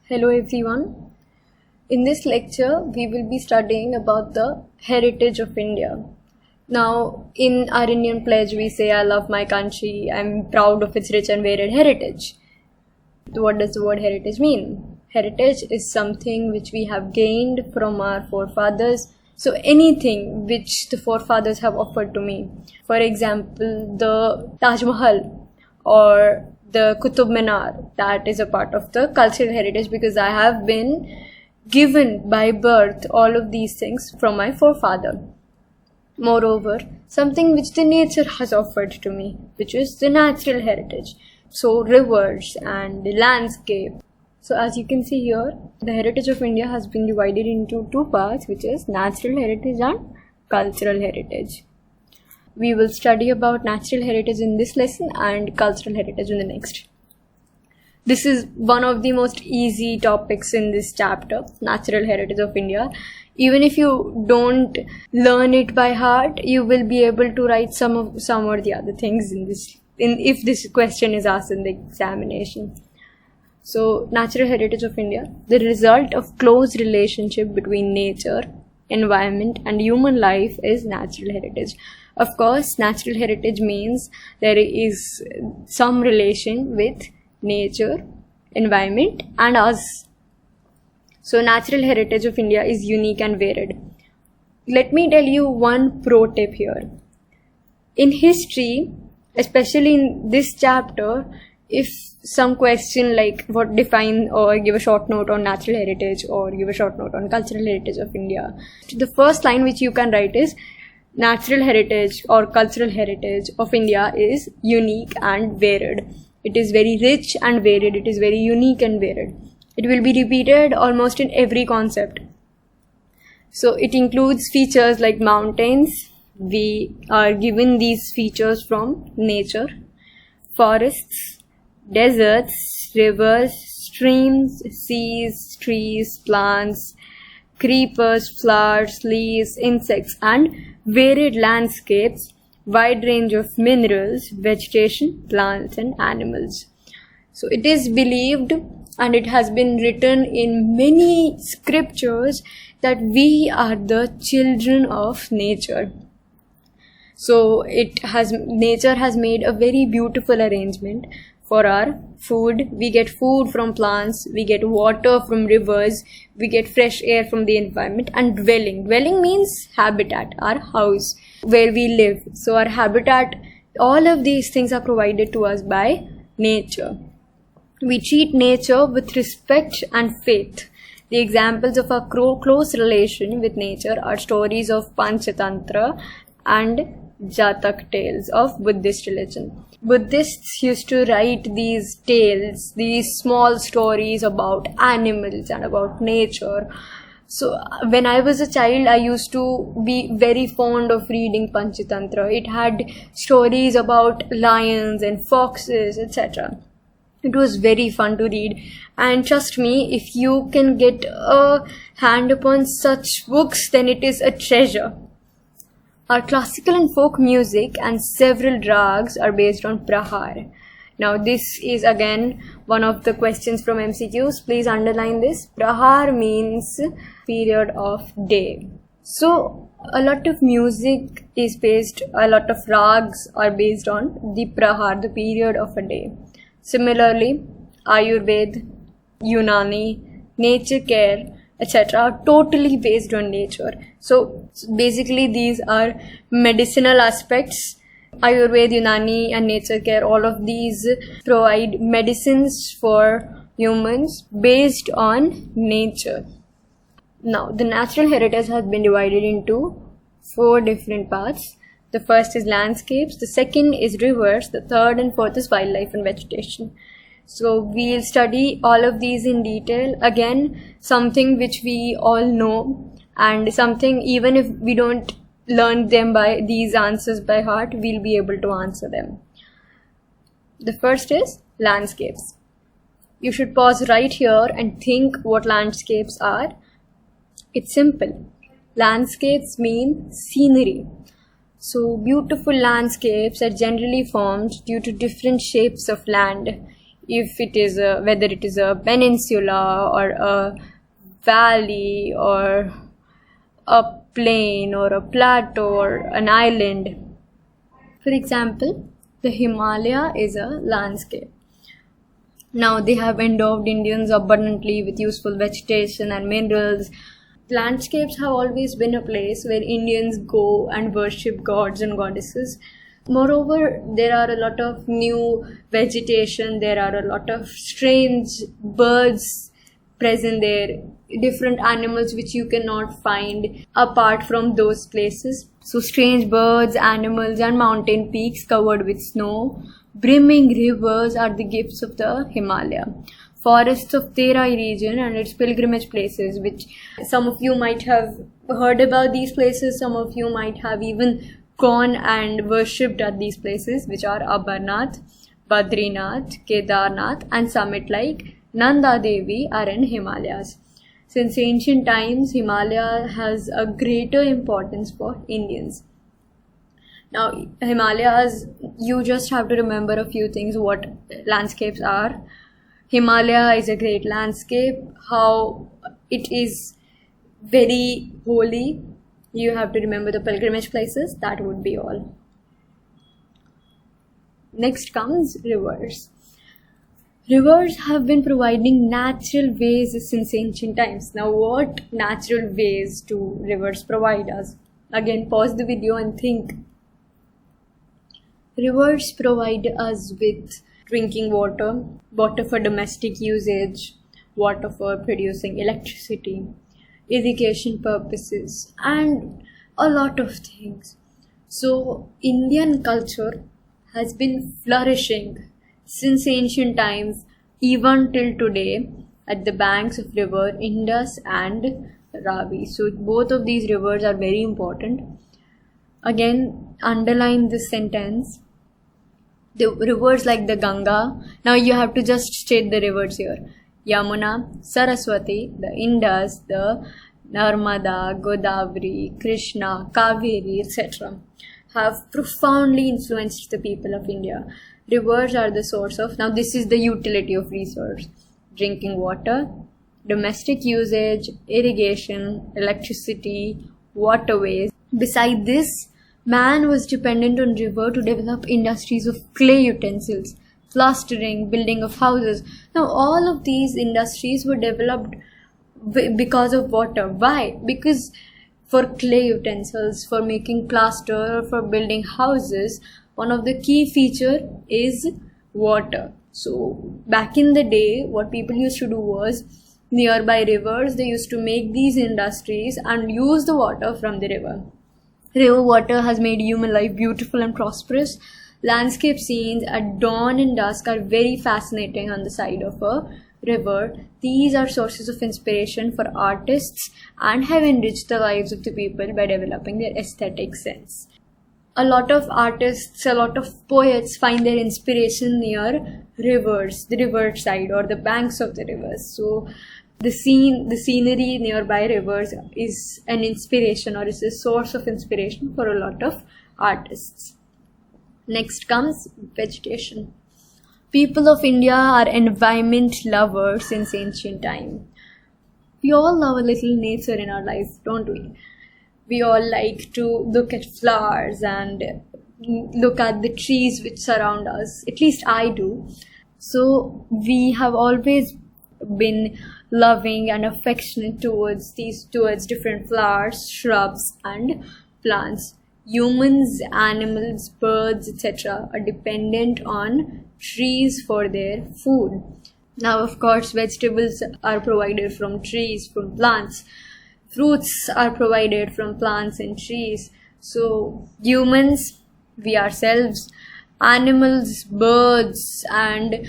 Hello everyone. In this lecture, we will be studying about the heritage of India. Now, in our Indian pledge, we say, I love my country, I'm proud of its rich and varied heritage. What does the word heritage mean? Heritage is something which we have gained from our forefathers. So anything which the forefathers have offered to me. For example, the Taj Mahal or the Qutub Minar, that is a part of the cultural heritage because I have been given by birth all of these things from my forefather. Moreover, something which the nature has offered to me, which is the natural heritage. So rivers and the landscape. So as you can see here, the heritage of India has been divided into two parts, which is natural heritage and cultural heritage. We will study about natural heritage in this lesson and cultural heritage in the next. This is one of the most easy topics in this chapter, natural heritage of India. Even if you don't learn it by heart, you will be able to write some or the other things if this question is asked in the examination. So, natural heritage of India, the result of close relationship between nature, environment and human life is natural heritage. Of course, natural heritage means there is some relation with nature, environment and us. So, natural heritage of India is unique and varied. Let me tell you one pro tip here. In history, especially in this chapter, if some question like what define or give a short note on natural heritage or give a short note on cultural heritage of India, the first line which you can write is natural heritage or cultural heritage of India is unique and varied. It is very rich and varied. It is very unique and varied. It will be repeated almost in every concept. So it includes features like mountains. We are given these features from nature, forests, deserts, rivers, streams, seas, trees, plants, creepers, flowers, leaves, insects and varied landscapes, wide range of minerals, vegetation, plants and animals. So it is believed and it has been written in many scriptures that we are the children of nature. So nature has made a very beautiful arrangement for our food. We get food from plants, we get water from rivers, we get fresh air from the environment, and dwelling. Dwelling means habitat, our house, where we live. So our habitat, all of these things are provided to us by nature. We treat nature with respect and faith. The examples of our close relation with nature are stories of Panchatantra and Jatak tales of Buddhist religion. Buddhists used to write these tales, these small stories about animals and about nature. So when I was a child, I used to be very fond of reading Panchatantra. It had stories about lions and foxes, etc. It was very fun to read. And trust me, if you can get a hand upon such books, then it is a treasure. Our classical and folk music and several rags are based on prahar. Now this is again one of the questions from MCQs. Please underline this. Prahar means period of day. So a lot of music is a lot of rags are based on the prahar, the period of a day. Similarly, Ayurveda, Unani, nature care, etc. are totally based on nature. So basically these are medicinal aspects. Ayurveda, Unani and nature care, all of these provide medicines for humans based on nature. Now the natural heritage has been divided into 4 different parts. The first is landscapes, the second is rivers, the third and fourth is wildlife and vegetation. So we'll study all of these in detail. Again, something which we all know and something even if we don't learn them by these answers by heart, we'll be able to answer them. The first is landscapes. You should pause right here and think what landscapes are. It's simple. Landscapes mean scenery. So beautiful landscapes are generally formed due to different shapes of land. if it is whether it is a peninsula or a valley or a plain or a plateau or an island. For example, the Himalaya is a landscape. Now they have endowed Indians abundantly with useful vegetation and minerals. Landscapes have always been a place where Indians go and worship gods and goddesses. Moreover, there are a lot of new vegetation, there are a lot of strange birds present there, different animals which you cannot find apart from those places. So strange birds, animals and mountain peaks covered with snow, brimming rivers are the gifts of the Himalaya. Forests of Terai region and its pilgrimage places, which some of you might have heard about these places, some of you might have even gone and worshipped at these places, which are Amarnath, Badrinath, Kedarnath and summit like Nanda Devi are in Himalayas. Since ancient times, Himalaya has a greater importance for Indians. Now, Himalayas, you just have to remember a few things what landscapes are. Himalaya is a great landscape, how it is very holy. You have to remember the pilgrimage places, that would be all. Next comes rivers. Rivers have been providing natural ways since ancient times. Now what natural ways do rivers provide us? Again, pause the video and think. Rivers provide us with drinking water, water for domestic usage, water for producing electricity, irrigation purposes and a lot of things. So Indian culture has been flourishing since ancient times even till today at the banks of river Indus and Ravi. So both of these rivers are very important. Again, underline this sentence. The rivers like the Ganga, now you have to just state the rivers here. Yamuna, Saraswati, the Indus, the Narmada, Godavari, Krishna, Kaveri, etc. have profoundly influenced the people of India. Rivers are the source of, now this is the utility of resource, drinking water, domestic usage, irrigation, electricity, waterways. Beside this, man was dependent on river to develop industries of clay utensils, plastering, building of houses. Now all of these industries were developed because of water. Why? Because for clay utensils, for making plaster, for building houses, one of the key feature is water. So back in the day, what people used to do was, nearby rivers, they used to make these industries and use the water from the river. River water has made human life beautiful and prosperous. Landscape scenes at dawn and dusk are very fascinating on the side of a river. These are sources of inspiration for artists and have enriched the lives of the people by developing their aesthetic sense. A lot of artists, a lot of poets find their inspiration near rivers, the river side or the banks of the rivers. So the scenery nearby rivers is an inspiration or is a source of inspiration for a lot of artists. Next comes vegetation. People of India are environment lovers since ancient time. We all love a little nature in our life, don't we? We all like to look at flowers and look at the trees which surround us. At least I do. So we have always been loving and affectionate towards different flowers, shrubs and plants. Humans, animals, birds, etc. are dependent on trees for their food. Now, of course, vegetables are provided from trees, from plants. Fruits are provided from plants and trees. So, humans, we ourselves, animals, birds, and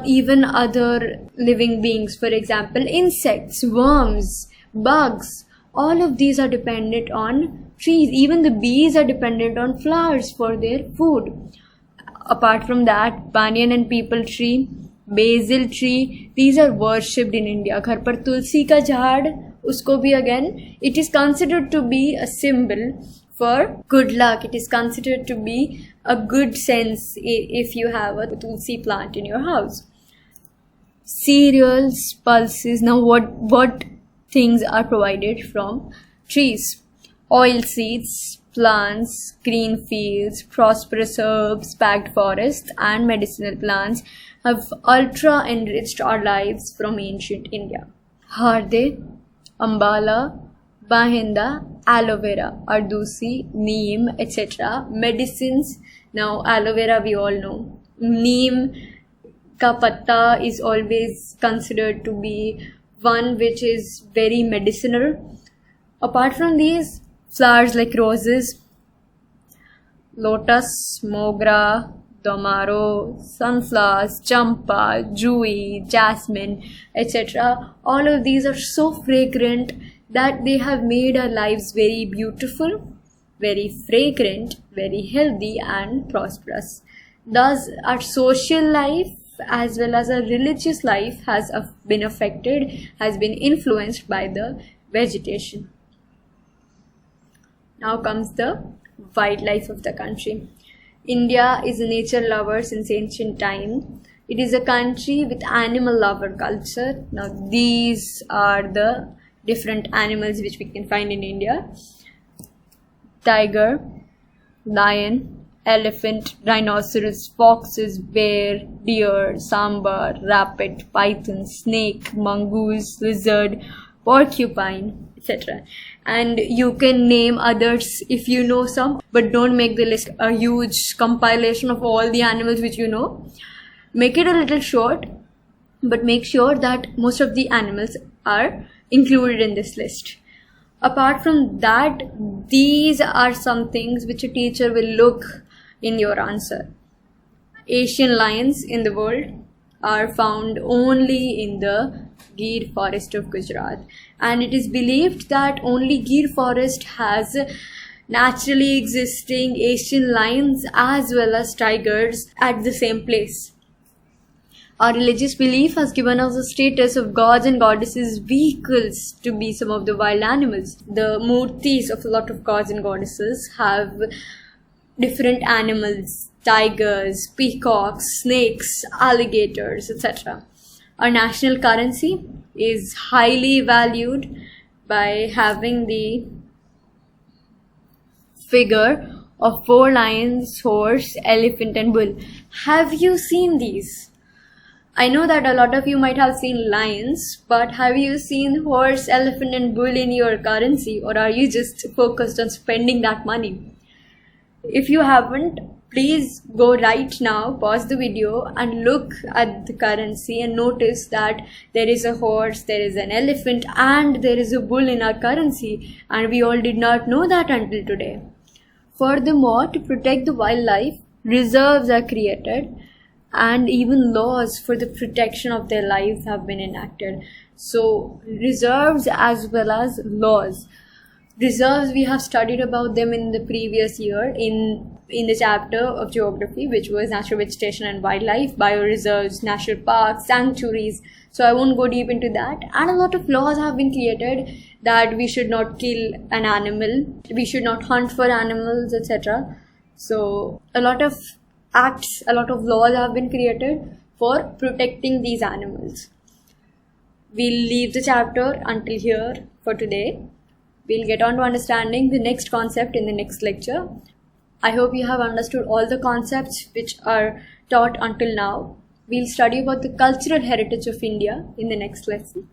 even other living beings, for example, insects, worms, bugs, all of these are dependent on trees. Even the bees are dependent on flowers for their food. Apart from that, banyan and peepal tree, basil tree, these are worshipped in India. घर पर तुलसी का झाड़, उसको भी again, it is considered to be a symbol for good luck. It is considered to be a good sense if you have a tulsi plant in your house. cereals, pulses. Now what things are provided from trees? Oil seeds, plants, green fields, prosperous herbs, packed forests, and medicinal plants have ultra enriched our lives from ancient India. Harde, Ambala, Bahinda, aloe vera, ardusi, neem, etc. Medicines. Now aloe vera we all know. Neem ka patta is always considered to be one which is very medicinal. Apart from these, flowers like roses, lotus, mogra, domaro, sunflowers, champa, jui, jasmine, etc. All of these are so fragrant that they have made our lives very beautiful, very fragrant, very healthy and prosperous. Thus, our social life as well as our religious life has been affected, has been influenced by the vegetation. Now comes the wildlife of the country. India is a nature lover since ancient time. It is a country with animal lover culture. Now these are the different animals which we can find in India. Tiger, lion, elephant, rhinoceros, foxes, bear, deer, sambar, rabbit, python, snake, mongoose, lizard, porcupine, etc. And you can name others if you know some, but don't make the list a huge compilation of all the animals which you know. Make it a little short, but make sure that most of the animals are included in this list. Apart from that, these are some things which a teacher will look in your answer. Asian lions in the world are found only in the Gir forest of Gujarat, and it is believed that only Gir forest has naturally existing Asian lions as well as tigers at the same place. Our religious belief has given us the status of gods and goddesses vehicles to be some of the wild animals. The murtis of a lot of gods and goddesses have different animals: tigers, peacocks, snakes, alligators, etc. Our national currency is highly valued by having the figure of 4 lions, horse, elephant and bull. Have you seen these? I know that a lot of you might have seen lions, but have you seen horse, elephant and bull in your currency, or are you just focused on spending that money? If you haven't, please go right now, pause the video and look at the currency and notice that there is a horse, there is an elephant and there is a bull in our currency, and we all did not know that until today. Furthermore, to protect the wildlife, reserves are created and even laws for the protection of their lives have been enacted. So reserves as well as laws. Reserves, we have studied about them in the previous year in the chapter of geography, which was natural vegetation and wildlife, bioreserves, national parks, sanctuaries. So I won't go deep into that. And a lot of laws have been created that we should not kill an animal, we should not hunt for animals, etc. So a lot of acts, a lot of laws have been created for protecting these animals. We'll leave the chapter until here for today. We'll get on to understanding the next concept in the next lecture. I hope you have understood all the concepts which are taught until now. We'll study about the cultural heritage of India in the next lesson.